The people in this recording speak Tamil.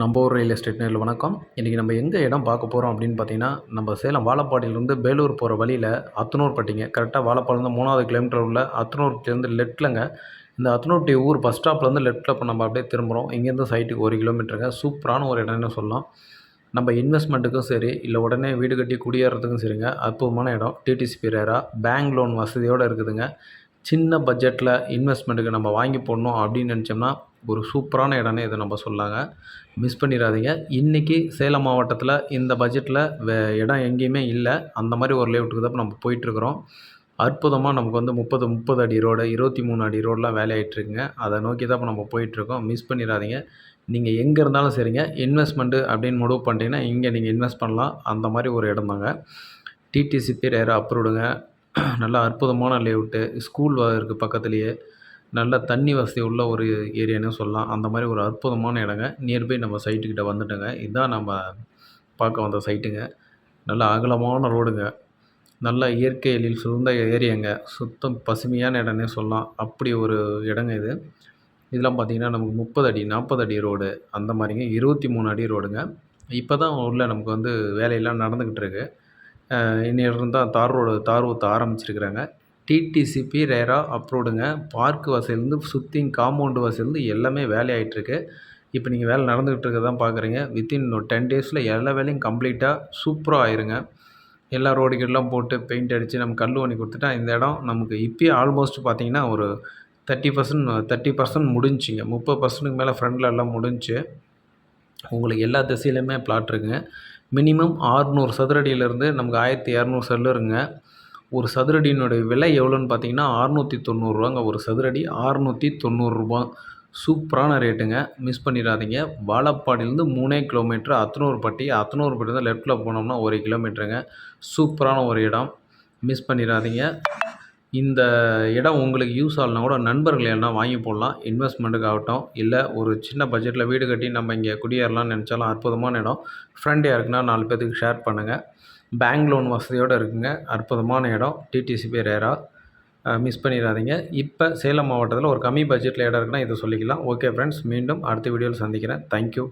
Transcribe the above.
நம்ம ஊர் ரியல் எஸ்டேட் நேரில் வணக்கம். இன்றைக்கி நம்ம எங்கே இடம் பார்க்க போகிறோம் அப்படின்னு பார்த்தீங்கன்னா, நம்ம சேலம் வாழப்பாடியிலேருந்து பேலூர் போகிற வழியில் அத்தனூர்பட்டிங்க. கரெக்டாக வாழப்பாடிலேருந்து 3வது கிலோமீட்டர் உள்ள அத்தனூர்லேருந்து லெஃப்ட்லங்க. இந்த அத்தனூர்பட்டி ஊர் பஸ் ஸ்டாப்லேருந்து லெஃப்ட்டில் இப்போ நம்ம அப்படியே திரும்புகிறோம். இங்கேருந்து சைட்டுக்கு 1 கிலோமீட்டருங்க. சூப்பரான ஒரு இடம்னு சொல்லலாம். நம்ம இன்வெஸ்ட்மெண்ட்டுக்கும் சரி, இல்லை உடனே வீடு கட்டி குடியேறதுக்கும் சரிங்க, அற்புதமான இடம். டிடிசிபி ரேரா பேங்க் லோன் வசதியோடு இருக்குதுங்க. சின்ன பட்ஜெட்டில் இன்வெஸ்ட்மெண்ட்டுக்கு நம்ம வாங்கி போடணும் அப்படின்னு நினச்சோம்னா, ஒரு சூப்பரான இடம்னே இதை நம்ம சொல்லலாங்க. மிஸ் பண்ணிடாதீங்க. இன்றைக்கி சேலம் மாவட்டத்தில் இந்த பட்ஜெட்டில் இடம் எங்கேயுமே இல்லை. அந்த மாதிரி ஒரு லேஅவுட்டுக்கு தான் நம்ம போயிட்டுருக்குறோம். அற்புதமாக நமக்கு வந்து 30 அடி ரோடு, 23 அடி ரோடெலாம் வேலையாயிட்டுருக்குங்க. அதை நோக்கி தான் இப்போ நம்ம போயிட்டுருக்கோம். மிஸ் பண்ணிடாதீங்க. நீங்கள் எங்கே இருந்தாலும் சரிங்க, இன்வெஸ்ட்மெண்ட்டு அப்படின்னு முடிவு பண்ணிட்டீங்கன்னா, இங்கே நீங்கள் இன்வெஸ்ட் பண்ணலாம். அந்த மாதிரி ஒரு இடம் தாங்க. டிடிசிபி ரேரா அப்ரூவ்டுங்க. நல்லா அற்புதமான லேஅவுட்டு. ஸ்கூல் இருக்குது பக்கத்துலேயே. நல்ல தண்ணி வசதி உள்ள ஒரு ஏரியானே சொல்லலாம். அந்த மாதிரி ஒரு அற்புதமான இடங்க. நியர்பை நம்ம சைட்டுக்கிட்ட வந்துட்டோங்க. இதுதான் நம்ம பார்க்க வந்த சைட்டுங்க. நல்ல அகலமான ரோடுங்க. நல்ல இயற்கை எழில் சூழ்ந்த ஏரியாங்க. சுத்தம் பசுமையான இடம்னே சொல்லலாம். அப்படி ஒரு இடங்க இது. இதெல்லாம் பார்த்தீங்கன்னா நமக்கு 30 அடி, 40 அடி ரோடு அந்த மாதிரிங்க. 23 அடி ரோடுங்க. இப்போ தான் உள்ள நமக்கு வந்து வேலையெல்லாம் நடந்துக்கிட்டு இருக்கு. இன்னையிலிருந்து தான் தார் ஊத்த ஆரம்பிச்சிருக்கிறாங்க. டிடிசிபி ரேரா அப்ரூவ்டுங்க. பார்க் வசதிலேருந்து சுற்றி காம்பவுண்டு வசதிலேருந்து எல்லாமே வேலை ஆகிட்டுருக்கு. இப்போ நீங்கள் வேலை நடந்துக்கிட்டு இருக்கிறத தான் பார்க்குறீங்க. வித்தின் ஒரு 10 டேஸில் எல்லா வேலையும் கம்ப்ளீட்டாக சூப்பராக ஆயிருங்க. எல்லா ரோடுகள்லாம் போட்டு பெயிண்ட் அடித்து நம்ம கல் பண்ணி கொடுத்துட்டா இந்த இடம் நமக்கு இப்போயே ஆல்மோஸ்ட் பார்த்தீங்கன்னா ஒரு 30% முடிஞ்சுங்க. 30%க்கு மேலே ஃப்ரண்டில் எல்லாம் முடிஞ்சு உங்களுக்கு எல்லா திசையிலுமே பிளாட் இருக்குங்க. மினிமம் 600 சதுரடியிலேருந்து நமக்கு 1200 செல்லு இருக்குங்க. ஒரு சதுரடியினுடைய விலை எவ்வளோன்னு பார்த்தீங்கன்னா ரூ. 690 ஒரு சதுரடி ரூ. 690. சூப்பரான ரேட்டுங்க. மிஸ் பண்ணிடாதீங்க. வாழப்பாடியிலேருந்து 3 கிலோமீட்டர் அத்தனூர்பட்டியிலேருந்து லெஃப்ட்டில் போனோம்னா 1 கிலோமீட்டருங்க. சூப்பரான ஒரு இடம். மிஸ் பண்ணிடாதீங்க. இந்த இடம் உங்களுக்கு யூஸ் ஆகலனா கூட நண்பர்கள் யாருனா வாங்கி போடலாம். இன்வெஸ்ட்மெண்ட்டுக்காகட்டும், இல்லை ஒரு சின்ன பட்ஜெட்டில் வீடு கட்டி நம்ம இங்கே குடியேறலாம்னு நினச்சாலும் அற்புதமான இடம். ஃப்ரெண்ட் யாருக்குன்னா 4 பேத்துக்கு ஷேர் பண்ணுங்கள். பேங்க் லோன் வசதியோடு இருக்குங்க. அற்புதமான இடம். டிடிசிபி ரேரா. மிஸ் பண்ணிடாதீங்க. இப்போ சேலம் மாவட்டத்தில் ஒரு கம்மி பட்ஜெட்டில் இடம் இருக்குன்னா இதை சொல்லிக்கலாம். ஓகே ஃப்ரெண்ட்ஸ், மீண்டும் அடுத்த வீடியோவில் சந்திக்கிறேன். தேங்க்யூ.